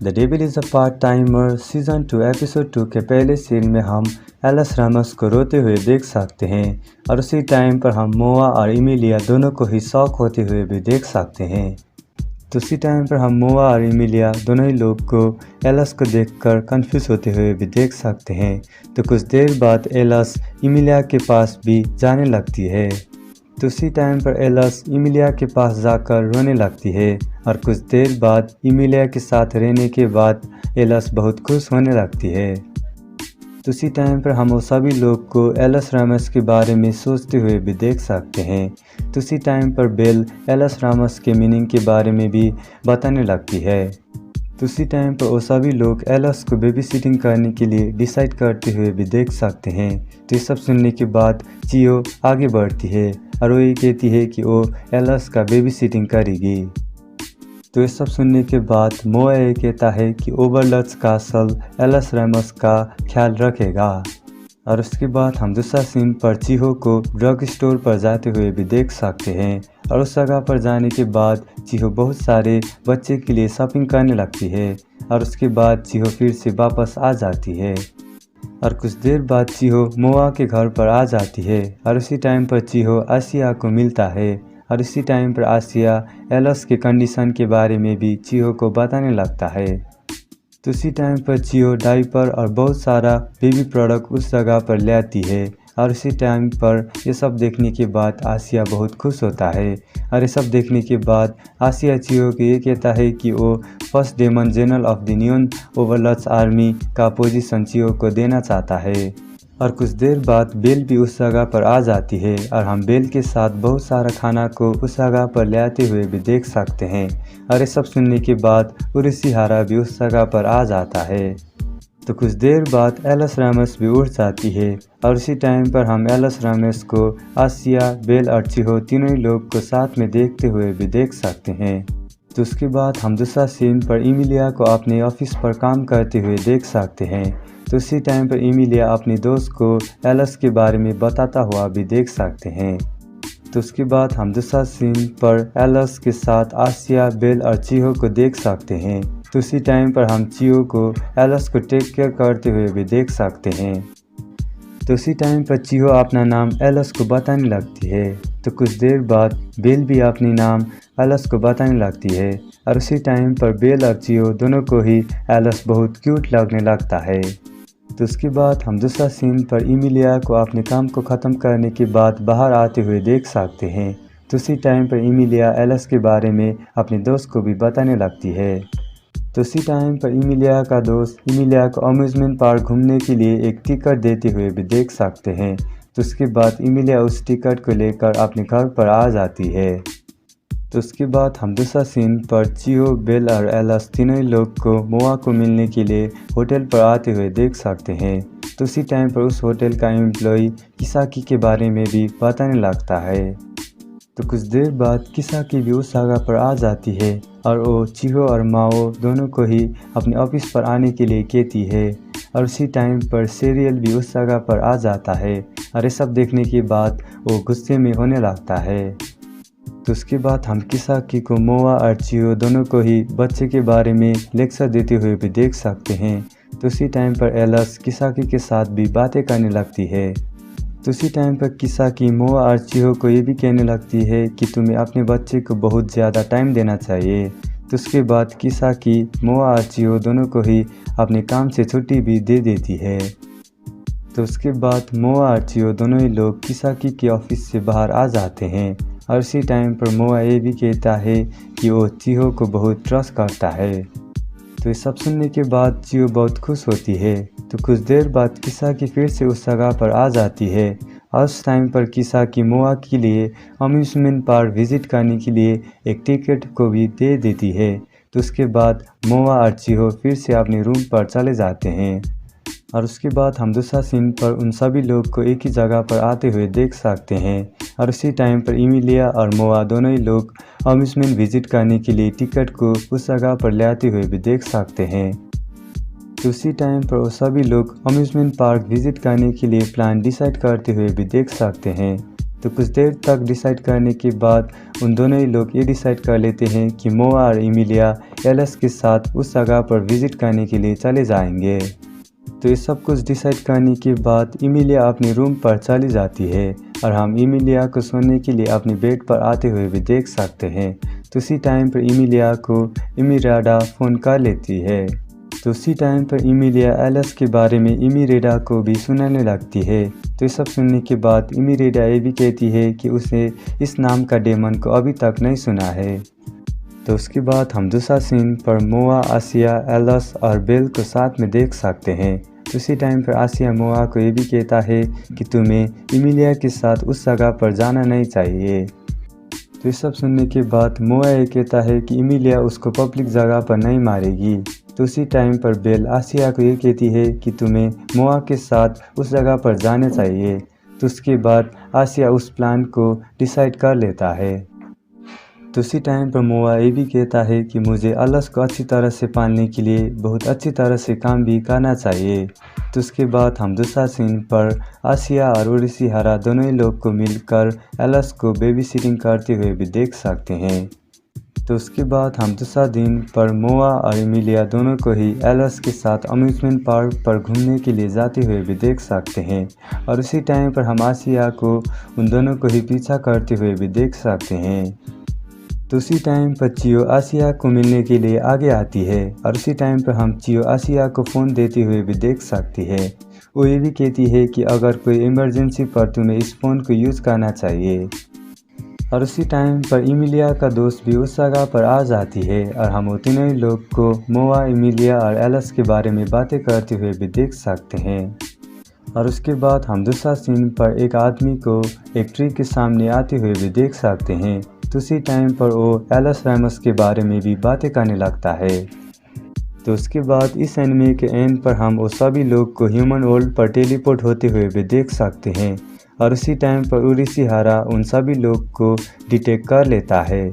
The devil is a part timer season 2 episode 2 के पहले scene में हम एलिस रामस को रोते हुए देख सकते हैं और उसी टाइम पर हम मोआ और इमिलिया दोनों को ही शॉक होते हुए भी देख सकते हैं। तो उसी टाइम पर हम मोआ और इमिलिया दोनों ही लोग को एलिस को देखकर कंफ्यूज होते हुए भी देख सकते हैं। तो कुछ देर बाद एलिस इमिलिया के पास भी जाने लगती है। तो उसी टाइम पर एलिस इमिलिया के पास जाकर रोने लगती है और कुछ देर बाद इमिलिया के साथ रहने के बाद एलिस बहुत खुश होने लगती है। तो उसी टाइम पर हम वो सभी लोग को एलिस रामस के बारे में सोचते हुए भी देख सकते हैं। तो उसी टाइम पर बेल एलिस रामस के मीनिंग के बारे में भी बताने लगती है। तो उसी टाइम पर वो सभी लोग एलिस को बेबी सिटिंग करने के लिए डिसाइड करते हुए भी देख सकते हैं। तो ये सब सुनने के बाद चियो आगे बढ़ती है और वो ये कहती है कि वो एलिस का बेबी सिटिंग करेगी। तो ये सब सुनने के बाद मोआ ये कहता है कि ओवरलॉर्ड्स कासल एलिस रामस का ख्याल रखेगा। और उसके बाद हम दूसरा सीन पर चिहो को ड्रग स्टोर पर जाते हुए भी देख सकते हैं और उस जगह पर जाने के बाद चिहो बहुत सारे बच्चे के लिए शॉपिंग करने लगती है और उसके बाद चिहो फिर से वापस आ जाती है। और कुछ देर बाद चिहो मोआ के घर पर आ जाती है और उसी टाइम पर चिहो आसिया को मिलता है और इसी टाइम पर आसिया एलिस के कंडीशन के बारे में भी चिहो को बताने लगता है। तो उसी टाइम पर चियो डायपर और बहुत सारा बेबी प्रोडक्ट उस जगह पर ले आती है और इसी टाइम पर ये सब देखने के बाद आसिया बहुत खुश होता है और ये सब देखने के बाद आसिया चियो को ये कहता है कि वो first demon general of the new overlords army का पोजीशन चियो को देना चाहता है। और कुछ देर बाद बेल भी उस जगह पर आ जाती है और हम बेल के साथ बहुत सारा खाना को उस जगह पर ले आते हुए भी देख सकते हैं। और ये सब सुनने के बाद उरुशिहारा भी उस जगह पर आ जाता है। तो कुछ देर बाद एलिस रामस भी उठ जाती है और उसी टाइम पर हम एलिस रामस को आसिया, बेल और चिहो तीनों ही लोग को साथ में देखते हुए भी देख सकते हैं। तो उसके बाद हम दूसरा सीन पर इमिलिया को अपने ऑफिस पर काम करते हुए देख सकते हैं। तो उसी टाइम पर इमिलिया अपनी दोस्त को एलिस के बारे में बताता हुआ भी देख सकते हैं। तो उसके बाद हम दूसरा सीन पर एलिस के साथ आसिया, बेल और चिहो को देख सकते हैं। तो उसी टाइम पर हम चियो को एलिस को टेक केयर करते हुए भी देख सकते हैं। तो उसी टाइम पर चियो अपना नाम एलिस को बताने लगती है। तो कुछ देर बाद बेल भी अपनी नाम एलिस को बताने लगती है और उसी टाइम पर बेल और चियो दोनों को ही एलिस बहुत क्यूट लगने लगता है। तो उसके बाद हम दूसरा सीन पर इमिलिया को अपने काम को ख़त्म करने के बाद बाहर आते हुए देख सकते हैं। तो उसी टाइम पर इमिलिया एलिस के बारे में अपने दोस्त को भी बताने लगती है। तो उसी टाइम पर इमिलिया का दोस्त इमिलिया को अम्यूज़मेंट पार्क घूमने के लिए एक टिकट देते हुए भी देख सकते हैं। तो उसके बाद इमिलिया उस टिकट को लेकर अपने घर पर आ जाती है। तो उसके बाद हम दूसरा सीन पर चियो, बेल और एलिस तीनों ही लोग को मोआ को मिलने के लिए होटल पर आते हुए देख सकते हैं। तो उसी टाइम पर उस होटल का एम्प्लॉय किसाकी के बारे में भी बताने लगता है। तो कुछ देर बाद किसाकी भी उस जगह पर आ जाती है और वो चिहो और माओ दोनों को ही अपने ऑफिस पर आने के लिए कहती है और उसी टाइम पर सीरियल भी उस जगह पर आ जाता है और ये सब देखने के बाद वो गुस्से में होने लगता है। तो उसके बाद हम किसाकी को मोआ और चियो दोनों को ही बच्चे के बारे में लेक्चर देते हुए भी देख सकते हैं। तो उसी टाइम पर एलिस किसाकी के साथ भी बातें करने लगती है। तो उसी टाइम पर किसाकी मोआ और चियो को ये भी कहने लगती है कि तुम्हें अपने बच्चे को बहुत ज़्यादा टाइम देना चाहिए। तो उसके बाद किसाकी मोआ और चियो दोनों को ही अपने काम से छुट्टी भी दे देती है। तो उसके बाद मोआ और चियो दोनों ही लोग किसाकी के ऑफिस से बाहर आ जाते हैं और उसी टाइम पर मोआ ये भी कहता है कि वो चियो को बहुत ट्रस्ट करता है। तो ये सब सुनने के बाद चियो बहुत खुश होती है। तो कुछ देर बाद किसाकी फिर से उस जगह पर आ जाती है और उस टाइम पर किसाकी मोआ के लिए अम्यूज़मेंट पार्क विजिट करने के लिए एक टिकट को भी दे देती है। तो उसके बाद मोआ और चियो फिर से अपने रूम पर चले जाते हैं और उसके बाद हम दूसरा सीन पर उन सभी लोग को एक ही जगह पर आते हुए देख सकते हैं और उसी टाइम पर इमिलिया और मोआ दोनों ही लोग अम्यूज़मेंट विजिट करने के लिए टिकट को उस जगह पर ले आते हुए भी देख सकते हैं। तो उसी टाइम पर वो सभी लोग अम्यूज़मेंट पार्क विजिट करने के लिए प्लान डिसाइड करते हुए भी देख सकते हैं। तो कुछ देर तक डिसाइड करने के बाद उन दोनों ही लोग ये डिसाइड कर लेते हैं कि मोआ और इमिलिया एलिस के साथ उस जगह पर विजिट करने के लिए चले जाएंगे। तो ये सब कुछ डिसाइड करने के बाद इमिलिया अपने रूम पर चली जाती है और हम इमिलिया को सोने के लिए अपने बेड पर आते हुए भी देख सकते हैं। तो उसी टाइम पर इमिलिया को इमिराडा फ़ोन कर लेती है। तो उसी टाइम पर इमिलिया एलिस के बारे में इमिरेडा को भी सुनाने लगती है। तो ये सब सुनने के बाद इमिरेडा ये भी कहती है कि उसे इस नाम का डेमन को अभी तक नहीं सुना है। तो उसके बाद हम दूसरा सीन पर मोआ, आसिया, एलिस और बेल को साथ में देख सकते हैं। तो उसी टाइम पर आसिया मोआ को ये भी कहता है कि तुम्हें इमिलिया के साथ उस जगह पर जाना नहीं चाहिए। तो ये सब सुनने के बाद मोआ ये कहता है कि इमिलिया उसको पब्लिक जगह पर नहीं मारेगी। तो उसी टाइम पर बेल आसिया को ये कहती है कि तुम्हें मोआ के साथ उस जगह पर जाना चाहिए। तो उसके बाद आसिया उस प्लान को डिसाइड कर लेता है। तो उसी टाइम पर मोआ ये भी कहता है कि मुझे एलिस को अच्छी तरह से पालने के लिए बहुत अच्छी तरह से काम भी करना चाहिए। तो उसके बाद हम दूसरा सीन पर आसिया और उरिसिहारा दोनों ही लोग को मिलकर एलिस को बेबी सिटिंग करते हुए भी देख सकते हैं। तो उसके बाद हम दूसरा दिन पर मोआ और इमिलिया दोनों को ही एलिस के साथ अम्यूज़मेंट पार्क पर घूमने के लिए जाते हुए भी देख सकते हैं। और उसी टाइम पर हम आसिया को उन दोनों को ही पीछा करते हुए भी देख सकते हैं। तो उसी टाइम पर चियो आसिया को मिलने के लिए आगे आती है और उसी टाइम पर हम चियो आसिया को फ़ोन देते हुए भी देख सकती है। वो ये भी कहती है कि अगर कोई इमरजेंसी पर तुम्हें इस फ़ोन को यूज़ करना चाहिए। और उसी टाइम पर इमिलिया का दोस्त भी उस जगह पर आ जाती है और हम तीनों ही लोग को मोआ, इमिलिया और एलिस के बारे में बातें करते हुए भी देख सकते हैं। और उसके बाद हम दूसरा सीन पर एक आदमी को एक ट्री के सामने आते हुए भी देख सकते हैं। तो उसी टाइम पर वो एलिस रैमस के बारे में भी बातें करने लगता है। तो उसके बाद इस एनिमे के एंड पर हम वो सभी लोग को ह्यूमन वर्ल्ड पर टेलीपोर्ट होते हुए भी देख सकते हैं। और उसी टाइम पर उरिसिहारा उन सभी लोग को डिटेक्ट कर लेता है।